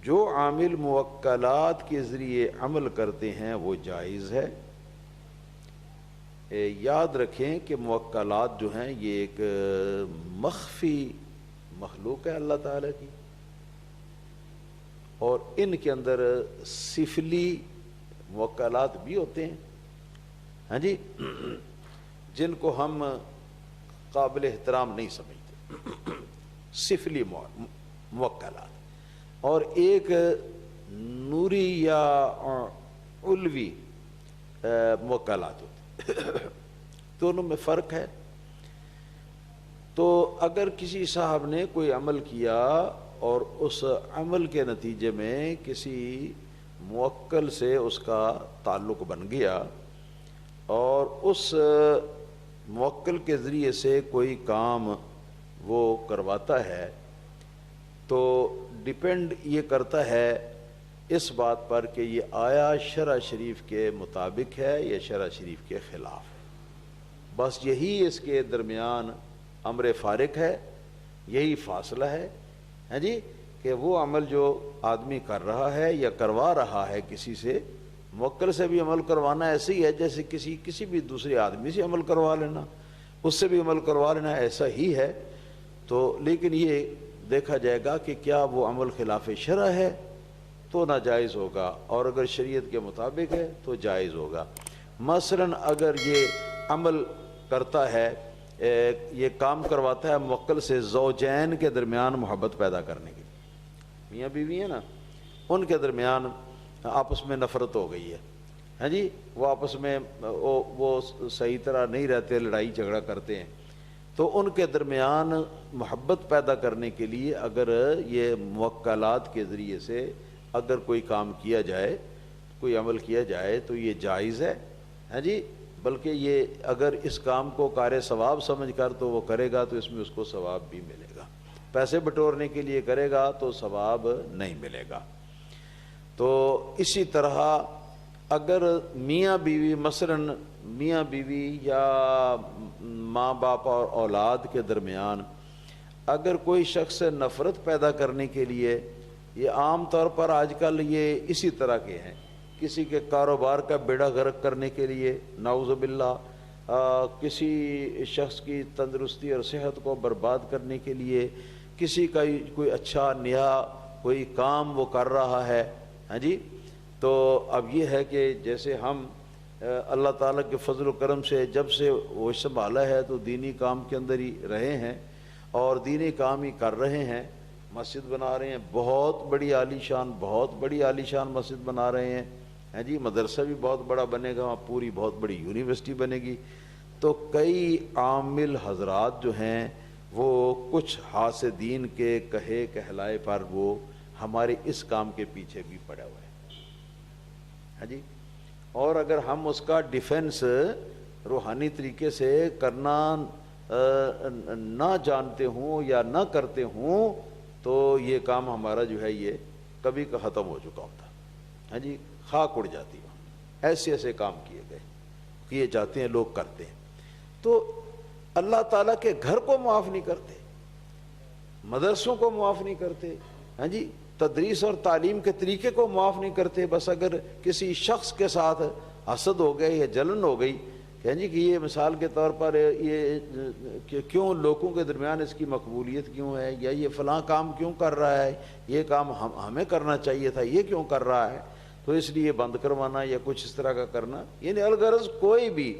جو عامل موکلات کے ذریعے عمل کرتے ہیں وہ جائز ہے۔ یاد رکھیں کہ موکلات جو ہیں یہ ایک مخفی مخلوق ہے اللہ تعالیٰ کی، اور ان کے اندر سفلی موکلات بھی ہوتے ہیں، ہاں جی، جن کو ہم قابل احترام نہیں سمجھتے، سفلی موکلات، اور ایک نوری یا علوی موکلات ہوتے ہیں، دونوں میں فرق ہے۔ تو اگر کسی صاحب نے کوئی عمل کیا اور اس عمل کے نتیجے میں کسی موکل سے اس کا تعلق بن گیا اور اس موکل کے ذریعے سے کوئی کام وہ کرواتا ہے، تو ڈیپینڈ یہ کرتا ہے اس بات پر کہ یہ آیا شرع شریف کے مطابق ہے یا شرع شریف کے خلاف ہے۔ بس یہی اس کے درمیان امر فارق ہے، یہی فاصلہ ہے، ہاں جی، کہ وہ عمل جو آدمی کر رہا ہے یا کروا رہا ہے کسی سے، موکل سے بھی عمل کروانا ایسے ہی ہے جیسے کسی بھی دوسرے آدمی سے عمل کروا لینا، اس سے بھی عمل کروا لینا ایسا ہی ہے۔ تو لیکن یہ دیکھا جائے گا کہ کیا وہ عمل خلاف شرع ہے تو ناجائز ہوگا، اور اگر شریعت کے مطابق ہے تو جائز ہوگا۔ مثلا اگر یہ عمل کرتا ہے، یہ کام کرواتا ہے موکل سے زوجین کے درمیان محبت پیدا کرنے کے لیے، میاں بیوی ہیں نا، ان کے درمیان آپس میں نفرت ہو گئی ہے، ہاں جی، وہ آپس میں وہ صحیح طرح نہیں رہتے، لڑائی جھگڑا کرتے ہیں، تو ان کے درمیان محبت پیدا کرنے کے لیے اگر یہ موکلات کے ذریعے سے اگر کوئی کام کیا جائے، کوئی عمل کیا جائے تو یہ جائز ہے، ہاں جی، بلکہ یہ اگر اس کام کو کار ثواب سمجھ کر تو وہ کرے گا تو اس میں اس کو ثواب بھی ملے گا، پیسے بٹورنے کے لیے کرے گا تو ثواب نہیں ملے گا۔ تو اسی طرح اگر میاں بیوی، مثلا میاں بیوی یا ماں باپ اور اولاد کے درمیان اگر کوئی شخص نفرت پیدا کرنے کے لیے، یہ عام طور پر آج کل یہ اسی طرح کے ہیں، کسی کے کاروبار کا بیڑا غرق کرنے کے لیے، نعوذ باللہ، کسی شخص کی تندرستی اور صحت کو برباد کرنے کے لیے، کسی کا کوئی اچھا نیا کوئی کام وہ کر رہا ہے، ہاں جی، تو اب یہ ہے کہ جیسے ہم اللہ تعالیٰ کے فضل و کرم سے جب سے وہ سنبھالا ہے تو دینی کام کے اندر ہی رہے ہیں اور دینی کام ہی کر رہے ہیں، مسجد بنا رہے ہیں، بہت بڑی عالی شان مسجد بنا رہے ہیں، ہاں جی، مدرسہ بھی بہت بڑا بنے گا، پوری بہت بڑی یونیورسٹی بنے گی۔ تو کئی عامل حضرات جو ہیں وہ کچھ حاسدین کے کہے کہلائے پر وہ ہمارے اس کام کے پیچھے بھی پڑے ہوئے ہیں، ہاں جی، اور اگر ہم اس کا ڈیفنس روحانی طریقے سے کرنا نہ جانتے ہوں یا نہ کرتے ہوں تو یہ کام ہمارا جو ہے یہ کبھی کا ختم ہو چکا ہوتا، ہاں جی، خاک اڑ جاتی ہے، ایسے ایسے کام کیے جاتے ہیں، لوگ کرتے ہیں۔ تو اللہ تعالیٰ کے گھر کو معاف نہیں کرتے، مدرسوں کو معاف نہیں کرتے، ہاں جی، تدریس اور تعلیم کے طریقے کو معاف نہیں کرتے، بس اگر کسی شخص کے ساتھ حسد ہو گئے یا جلن ہو گئی کہ یہ مثال کے طور پر یہ کیوں لوگوں کے درمیان اس کی مقبولیت کیوں ہے، یا یہ فلاں کام کیوں کر رہا ہے، یہ کام ہمیں کرنا چاہیے تھا، یہ کیوں کر رہا ہے، تو اس لیے بند کروانا یا کچھ اس طرح کا کرنا، یعنی الغرض کوئی بھی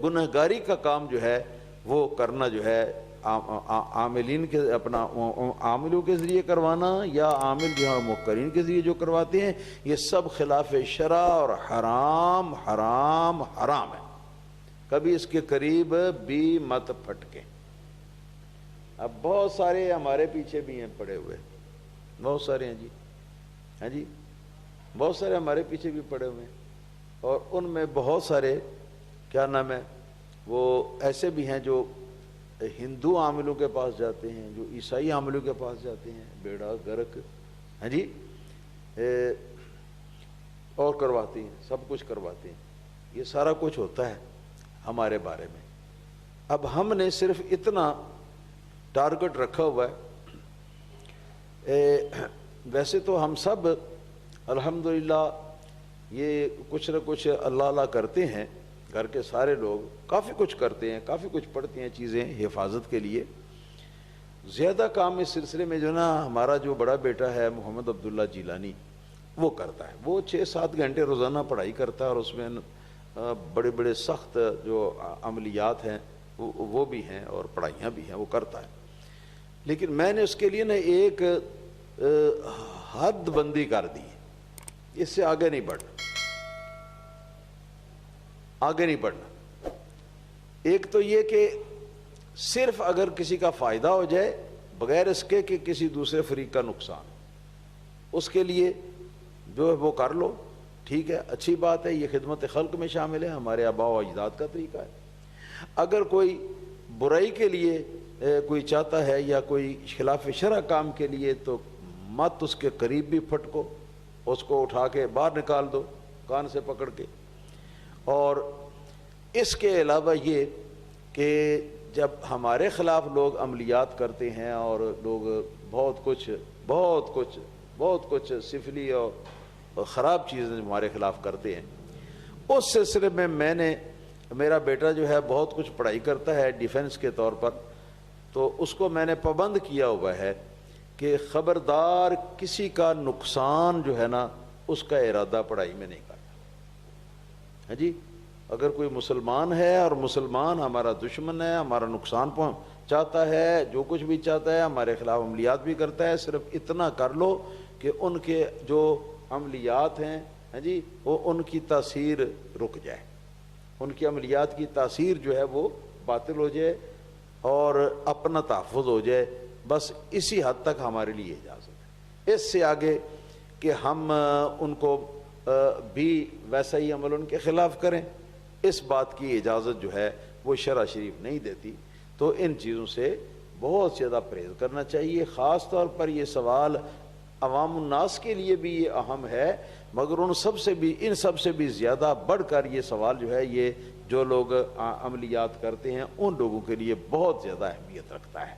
گنہگاری کا کام جو ہے وہ کرنا جو ہے عاملین کے اپنا عاملوں کے ذریعے کروانا یا عامل جو ہے موکلین کے ذریعے جو کرواتے ہیں، یہ سب خلاف شرع اور حرام حرام حرام ہے، کبھی اس کے قریب بھی مت پھٹکیں۔ اب بہت سارے ہمارے پیچھے بھی ہیں پڑے ہوئے، بہت سارے ہیں جی، ہاں جی، بہت سارے ہمارے پیچھے بھی پڑے ہوئے ہیں، اور ان میں بہت سارے کیا نام ہے وہ ایسے بھی ہیں جو ہندو عاملوں کے پاس جاتے ہیں، جو عیسائی عاملوں کے پاس جاتے ہیں، بیڑا غرق، ہاں جی، اور کرواتے ہیں، سب کچھ کرواتے ہیں، یہ سارا کچھ ہوتا ہے ہمارے بارے میں۔ اب ہم نے صرف اتنا ٹارگٹ رکھا ہوا ہے ویسے تو ہم سب الحمدللہ یہ کچھ نہ کچھ اللہ اللہ کرتے ہیں، گھر کے سارے لوگ کافی کچھ کرتے ہیں، کافی کچھ پڑھتے ہیں چیزیں حفاظت کے لیے۔ زیادہ کام اس سلسلے میں جو نا ہمارا جو بڑا بیٹا ہے محمد عبداللہ جیلانی وہ کرتا ہے، وہ 6-7 گھنٹے روزانہ پڑھائی کرتا ہے، اور اس میں بڑے بڑے سخت جو عملیات ہیں وہ بھی ہیں اور پڑھائیاں بھی ہیں، وہ کرتا ہے۔ لیکن میں نے اس کے لیے نا ایک حد بندی کر دی، اس سے آگے نہیں بڑھنا۔ ایک تو یہ کہ صرف اگر کسی کا فائدہ ہو جائے بغیر اس کے کہ کسی دوسرے فریق کا نقصان، اس کے لیے جو ہے وہ کر لو، ٹھیک ہے، اچھی بات ہے، یہ خدمت خلق میں شامل ہے، ہمارے آباء و اجداد کا طریقہ ہے۔ اگر کوئی برائی کے لیے کوئی چاہتا ہے یا کوئی خلاف شرع کام کے لیے، تو مت اس کے قریب بھی پھٹکو، اس کو اٹھا کے باہر نکال دو کان سے پکڑ کے۔ اور اس کے علاوہ یہ کہ جب ہمارے خلاف لوگ عملیات کرتے ہیں اور لوگ بہت کچھ سفلی اور خراب چیزیں ہمارے خلاف کرتے ہیں، اس سلسلے میں نے میرا بیٹا جو ہے بہت کچھ پڑھائی کرتا ہے ڈیفنس کے طور پر، تو اس کو میں نے پابند کیا ہوا ہے کہ خبردار کسی کا نقصان جو ہے نا اس کا ارادہ پڑھائی میں نہیں کرنا۔ ہاں جی، اگر کوئی مسلمان ہے اور مسلمان ہمارا دشمن ہے، ہمارا نقصان چاہتا ہے، جو کچھ بھی چاہتا ہے، ہمارے خلاف عملیات بھی کرتا ہے، صرف اتنا کر لو کہ ان کے جو عملیات ہیں، ہاں جی، وہ ان کی تاثیر رک جائے، ان کی عملیات کی تاثیر جو ہے وہ باطل ہو جائے اور اپنا تحفظ ہو جائے، بس اسی حد تک ہمارے لیے اجازت ہے۔ اس سے آگے کہ ہم ان کو بھی ویسا ہی عمل ان کے خلاف کریں، اس بات کی اجازت جو ہے وہ شرع شریف نہیں دیتی۔ تو ان چیزوں سے بہت زیادہ پرہیز کرنا چاہیے۔ خاص طور پر یہ سوال عوام الناس کے لیے بھی یہ اہم ہے، مگر ان سب سے بھی زیادہ بڑھ کر یہ سوال جو ہے یہ جو لوگ عملیات کرتے ہیں ان لوگوں کے لیے بہت زیادہ اہمیت رکھتا ہے۔